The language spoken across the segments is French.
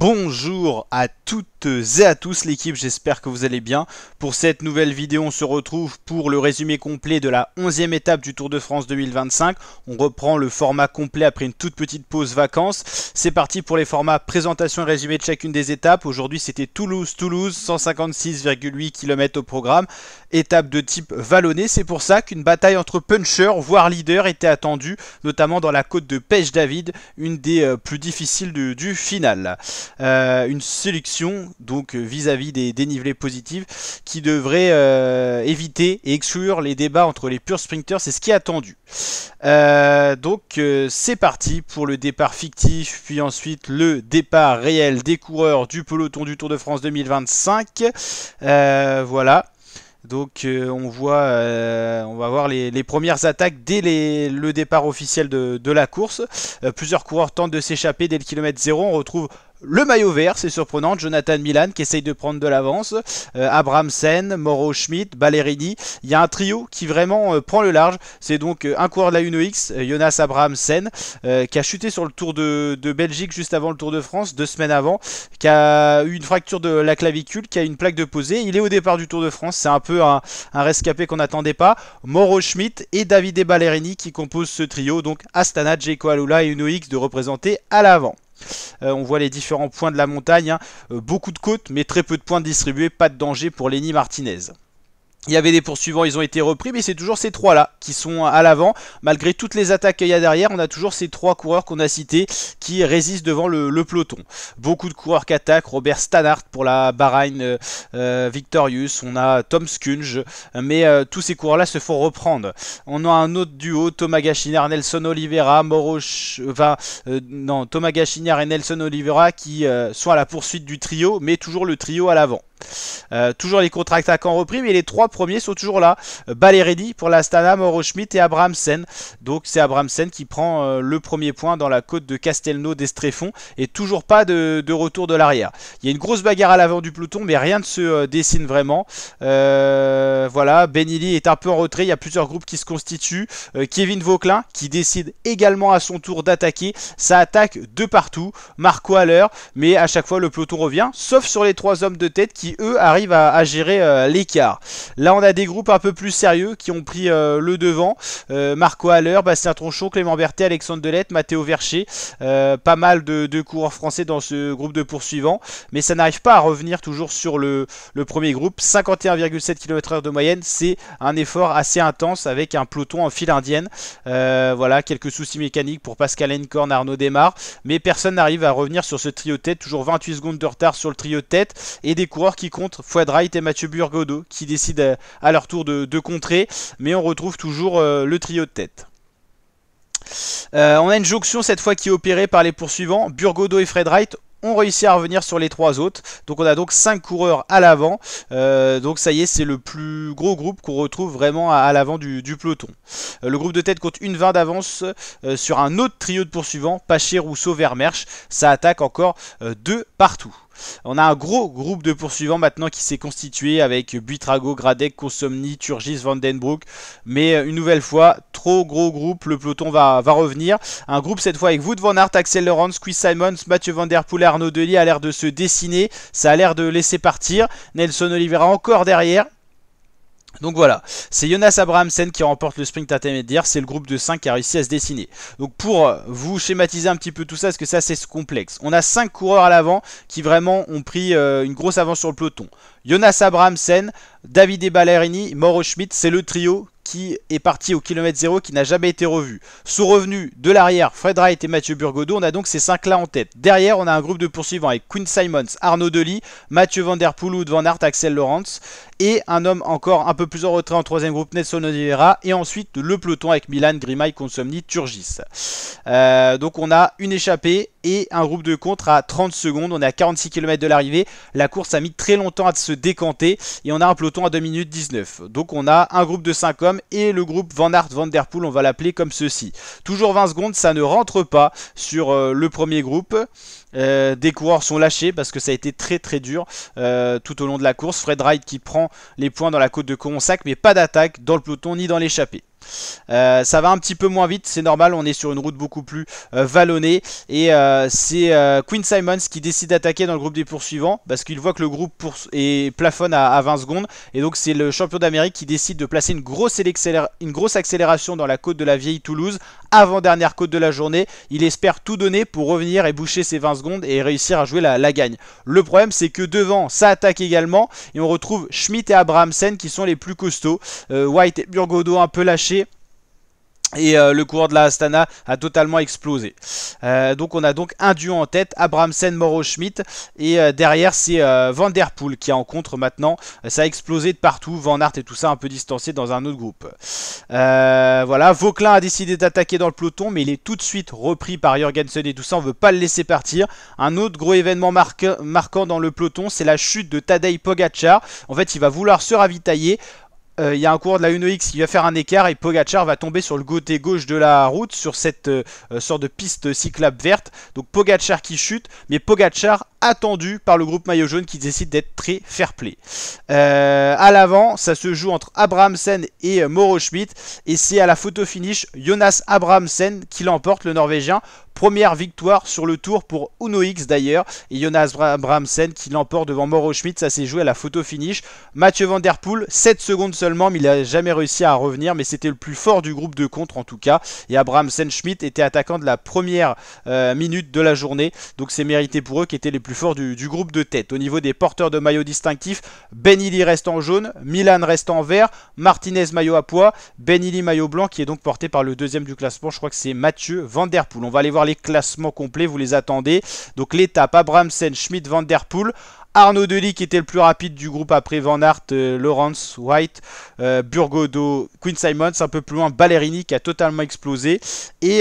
Bonjour à toutes et à tous l'équipe, j'espère que vous allez bien. Pour cette nouvelle vidéo, on se retrouve pour le résumé complet de la 11e étape du Tour de France 2025. On reprend le format complet après une toute petite pause vacances. C'est parti pour les formats présentation et résumé de chacune des étapes. Aujourd'hui, c'était Toulouse-Toulouse, 156,8 km au programme. Étape de type vallonné, c'est pour ça qu'une bataille entre punchers, voire leaders, était attendue, notamment dans la côte de Pêche-David, une des plus difficiles du final. Une sélection donc vis-à-vis des dénivelés positifs qui devrait éviter et exclure les débats entre les purs sprinters, c'est ce qui est attendu. C'est parti pour le départ fictif, puis ensuite le départ réel des coureurs du peloton du Tour de France 2025. Voilà. Donc on va voir les premières attaques dès le départ officiel de la course. Plusieurs coureurs tentent de s'échapper dès le kilomètre 0. On retrouve le maillot vert, c'est surprenant, Jonathan Milan qui essaye de prendre de l'avance, Abramsen, Mauro Schmid, Ballerini. Il y a un trio qui vraiment prend le large. C'est donc un coureur de la Uno X, Jonas Abramsen, qui a chuté sur le Tour de Belgique juste avant le Tour de France, 2 semaines avant, qui a eu une fracture de la clavicule, qui a une plaque de pesée. Il est au départ du Tour de France, c'est un peu un rescapé qu'on n'attendait pas. Mauro Schmid et Davide Ballerini qui composent ce trio, donc Astana, Jayco Alula et Uno X de représenter à l'avant. On voit les différents points de la montagne, hein. Beaucoup de côtes mais très peu de points distribués, pas de danger pour Lenny Martinez. Il y avait des poursuivants, ils ont été repris, mais c'est toujours ces trois-là qui sont à l'avant. Malgré toutes les attaques qu'il y a derrière, on a toujours ces trois coureurs qu'on a cités qui résistent devant le peloton. Beaucoup de coureurs qui attaquent, Robert Stannard pour la Bahrain Victorious, on a Tom Skunge, mais tous ces coureurs-là se font reprendre. On a un autre duo, Thomas Gachinard, Nelson Oliveira, Thomas Gachinard et Nelson Oliveira qui sont à la poursuite du trio, mais toujours le trio à l'avant. Toujours les contre-attaquants repris, mais les trois premiers sont toujours là. Ballerini pour l'Astana, Mauro Schmid et Abramsen. Donc c'est Abramsen qui prend le premier point dans la côte de Castelnau d'Estrefon et toujours pas de retour de l'arrière. Il y a une grosse bagarre à l'avant du peloton, mais rien ne se dessine vraiment. Voilà, Benilly est un peu en retrait. Il y a plusieurs groupes qui se constituent. Kevin Vauquelin qui décide également à son tour d'attaquer. Ça attaque de partout. Marco Haller, mais à chaque fois le peloton revient, sauf sur les trois hommes de tête qui eux arrivent à gérer l'écart. Là on a des groupes un peu plus sérieux qui ont pris le devant. Marco Haller, Bastien Tronchon, Clément Berthet, Alexandre Delette, Matteo Vercher. Pas mal de coureurs français dans ce groupe de poursuivants, mais ça n'arrive pas à revenir toujours sur le premier groupe. 51,7 km/h de moyenne, c'est un effort assez intense avec un peloton en file indienne. Voilà, quelques soucis mécaniques pour Pascal Encorn, Arnaud Desmar, mais personne n'arrive à revenir sur ce trio de tête. Toujours 28 secondes de retard sur le trio de tête et des coureurs qui comptent, Fouad Wright et Mathieu Burgodeau qui décident à leur tour de contrer, mais on retrouve toujours le trio de tête. On a une jonction cette fois qui est opérée par les poursuivants. Burgodeau et Fred Wright ont réussi à revenir sur les trois autres. Donc on a donc 5 coureurs à l'avant. Donc ça y est, c'est le plus gros groupe qu'on retrouve vraiment à l'avant du peloton. Le groupe de tête compte une 20 d'avance sur un autre trio de poursuivants, Paché, Rousseau, Vermersch. Ça attaque encore de partout. On a un gros groupe de poursuivants maintenant qui s'est constitué avec Buitrago, Gradec, Kosomny, Turgis, Vandenbroek. Mais une nouvelle fois, trop gros groupe, le peloton va revenir. Un groupe cette fois avec Wout van Aert, Axel Laurens, Chris Simons, Mathieu Van Der Poel et Arnaud Delis a l'air de se dessiner. Ça a l'air de laisser partir. Nelson Oliveira encore derrière. Donc voilà, c'est Jonas Abramsen qui remporte le sprint intermédiaire, c'est le groupe de 5 qui a réussi à se dessiner. Donc pour vous schématiser un petit peu tout ça, parce que ça c'est complexe, on a 5 coureurs à l'avant qui vraiment ont pris une grosse avance sur le peloton. Jonas Abramsen, Davide Ballerini, Mauro Schmid, c'est le trio qui est parti au kilomètre 0, qui n'a jamais été revu. Sont revenus de l'arrière Fred Wright et Mathieu Burgodeau. On a donc ces 5 là en tête. Derrière, on a un groupe de poursuivants avec Quinn Simons, Arnaud Delis, Mathieu Van Der Poel, Wout van Aert, Axel Laurens. Et un homme encore un peu plus en retrait en troisième groupe, Nelson Oliveira. Et ensuite, le peloton avec Milan, Grimay, Kosomny, Turgis. Donc on a une échappée et un groupe de contre à 30 secondes. On est à 46 km de l'arrivée. La course a mis très longtemps à se décanter. Et on a un peloton à 2 minutes 19. Donc on a un groupe de 5 hommes et le groupe Van Aert, Van Der Poel, on va l'appeler comme ceci. Toujours 20 secondes, ça ne rentre pas sur le premier groupe. Des coureurs sont lâchés parce que ça a été très très dur tout au long de la course. Fred Wright qui prend les points dans la côte de Coronsac, mais pas d'attaque dans le peloton ni dans l'échappée. Ça va un petit peu moins vite, c'est normal, on est sur une route beaucoup plus vallonnée. Et c'est Quinn Simmons qui décide d'attaquer dans le groupe des poursuivants, parce qu'il voit que le groupe plafonne à 20 secondes. Et donc c'est le champion d'Amérique qui décide de placer une grosse accélération dans la côte de la vieille Toulouse, avant-dernière côte de la journée. Il espère tout donner pour revenir et boucher ses 20 secondes et réussir à jouer la gagne. Le problème, c'est que devant, ça attaque également, et on retrouve Schmitt et Abrahamsen qui sont les plus costauds. White et Burgodo un peu lâchés. Et le coureur de la Astana a totalement explosé. Donc on a donc un duo en tête, Abrahamsen, Mauro Schmitt. Et derrière c'est Van Der Poel qui est en contre maintenant. Ça a explosé de partout, Van Aert et tout ça un peu distancé dans un autre groupe. Voilà, Vauquelin a décidé d'attaquer dans le peloton, mais il est tout de suite repris par Jorgensen et tout ça, on ne veut pas le laisser partir. Un autre gros événement marquant dans le peloton, c'est la chute de Tadej Pogačar. En fait il va vouloir se ravitailler. Il y a un coureur de la Uno X qui va faire un écart et Pogačar va tomber sur le côté gauche de la route, sur cette sorte de piste cyclable verte. Donc Pogačar qui chute, mais Pogačar attendu par le groupe maillot jaune qui décide d'être très fair play. À l'avant, ça se joue entre Abrahamsen et Mauro Schmitt, et c'est à la photo finish Jonas Abrahamsen qui l'emporte, le Norvégien. Première victoire sur le tour pour Uno X d'ailleurs, et Jonas Abrahamsen qui l'emporte devant Mauro Schmitt. Ça s'est joué à la photo finish. Mathieu Van Der Poel, 7 secondes seulement, mais il n'a jamais réussi à revenir, mais c'était le plus fort du groupe de contre en tout cas. Et Abrahamsen Schmitt était attaquant de la première minute de la journée, donc c'est mérité pour eux qui étaient les plus forts du groupe de tête. Au niveau des porteurs de maillot distinctif, Ben Illy reste en jaune, Milan reste en vert, Martinez maillot à pois, Ben Illy maillot blanc qui est donc porté par le deuxième du classement, je crois que c'est Mathieu Van Der Poel. On va aller voir les classements complets, vous les attendez. Donc l'étape Abrahamsen, Schmitt, Van Der Poel. Arnaud Delis qui était le plus rapide du groupe après Van Aert, Lawrence, White, Burgodo, Quinn Simmons, un peu plus loin Ballerini qui a totalement explosé. Et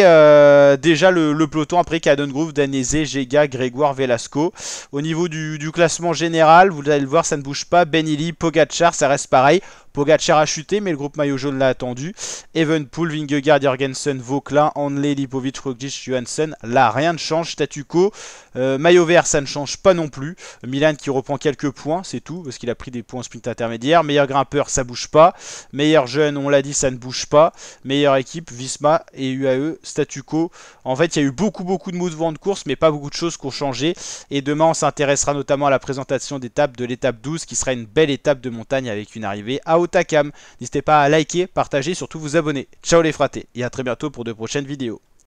déjà le peloton après Cadengrove, Danese, Gega, Grégoire, Velasco. Au niveau du classement général, vous allez le voir, ça ne bouge pas. Ben Illy, Pogačar, ça reste pareil. Pogačar a chuté, mais le groupe maillot jaune l'a attendu. Evenepoel, Vingegaard, Jorgensen, Vauquelin, Hanley, Lipovic, Roglic, Johansson. Là, rien ne change, statu quo. Maillot vert, ça ne change pas non plus. Milan qui reprend quelques points, c'est tout, parce qu'il a pris des points en sprint intermédiaire. Meilleur grimpeur, ça bouge pas. Meilleur jeune, on l'a dit, ça ne bouge pas. Meilleure équipe, Visma et UAE, statu quo. En fait, il y a eu beaucoup de mouvements de course, mais pas beaucoup de choses qui ont changé. Et demain, on s'intéressera notamment à la présentation d'étape de l'étape 12, qui sera une belle étape de montagne avec une arrivée à Hautacam. N'hésitez pas à liker, partager, surtout vous abonner. Ciao les fratés, et à très bientôt pour de prochaines vidéos.